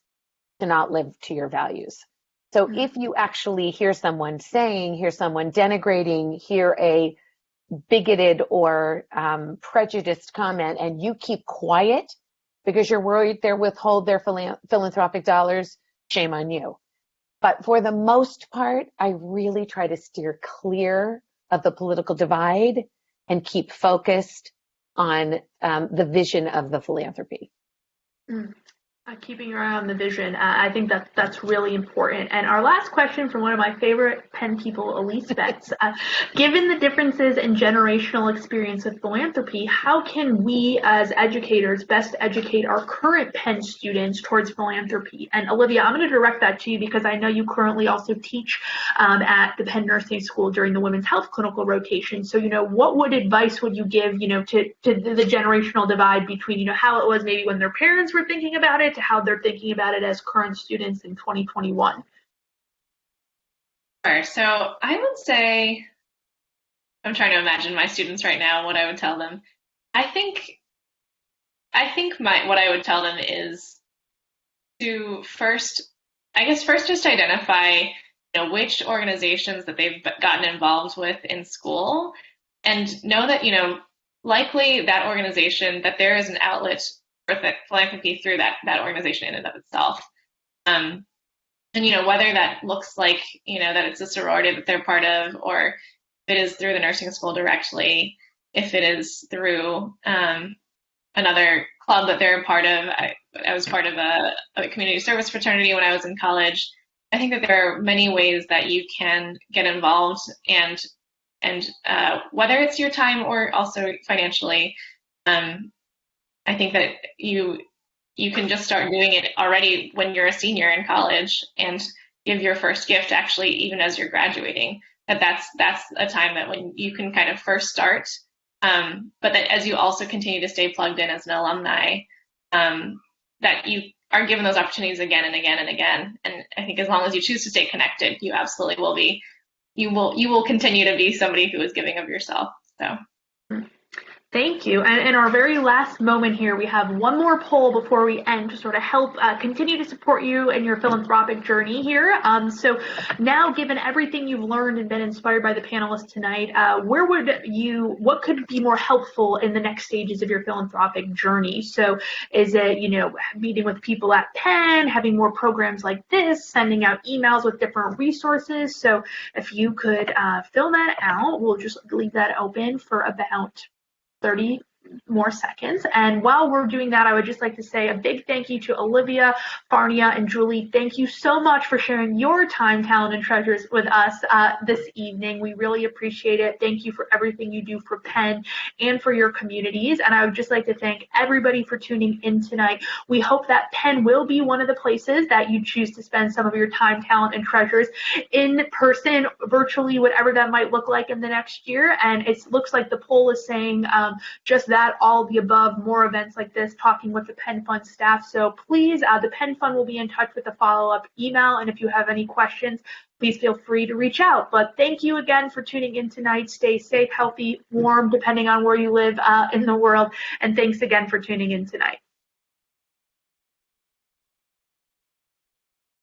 to not live to your values. So mm-hmm. if you actually hear someone denigrating, hear a bigoted or prejudiced comment, and you keep quiet because you're worried they'll withhold their philanthropic dollars, shame on you. But for the most part, I really try to steer clear of the political divide and keep focused on the vision of the philanthropy. Mm. Keeping your eye on the vision. I think that's really important. And our last question from one of my favorite Penn people, Elise Betts. Given the differences in generational experience with philanthropy, how can we as educators best educate our current Penn students towards philanthropy? And Olivia, I'm going to direct that to you because I know you currently also teach at the Penn Nursing School during the Women's Health Clinical Rotation. So, what advice would you give, to the generational divide between, how it was maybe when their parents were thinking about it, to how they're thinking about it as current students in 2021? Sure. So I would say, I'm trying to imagine my students right now, what I would tell them. I think what I would tell them is to first just identify, which organizations that they've gotten involved with in school, and know that, likely that organization, that there is an outlet for philanthropy through that organization in and of itself. And, whether that looks like, that it's a sorority that they're part of, or if it is through the nursing school directly, if it is through another club that they're a part of. I was part of a community service fraternity when I was in college. I think that there are many ways that you can get involved, and whether it's your time or also financially, I think that you can just start doing it already when you're a senior in college, and give your first gift actually even as you're graduating. That's a time that when you can kind of first start, but that as you also continue to stay plugged in as an alumni, that you are given those opportunities again and again and again. And I think as long as you choose to stay connected, you absolutely will be. You will continue to be somebody who is giving of yourself. So. Thank you. And in our very last moment here, we have one more poll before we end to sort of help continue to support you in your philanthropic journey here. So now, given everything you've learned and been inspired by the panelists tonight, what could be more helpful in the next stages of your philanthropic journey? So is it, meeting with people at Penn, having more programs like this, sending out emails with different resources? So if you could fill that out, we'll just leave that open for about 30 more seconds. And while we're doing that, I would just like to say a big thank you to Olivia, Farnia, and Julie. Thank you so much for sharing your time, talent, and treasures with us this evening. We really appreciate it. Thank you for everything you do for Penn and for your communities. And I would just like to thank everybody for tuning in tonight. We hope that Penn will be one of the places that you choose to spend some of your time, talent, and treasures in person, virtually, whatever that might look like in the next year. And it looks like the poll is saying just that, all the above, more events like this, talking with the Penn Fund staff. So please, the Penn Fund will be in touch with a follow-up email. And if you have any questions, please feel free to reach out. But thank you again for tuning in tonight. Stay safe, healthy, warm, depending on where you live in the world. And thanks again for tuning in tonight.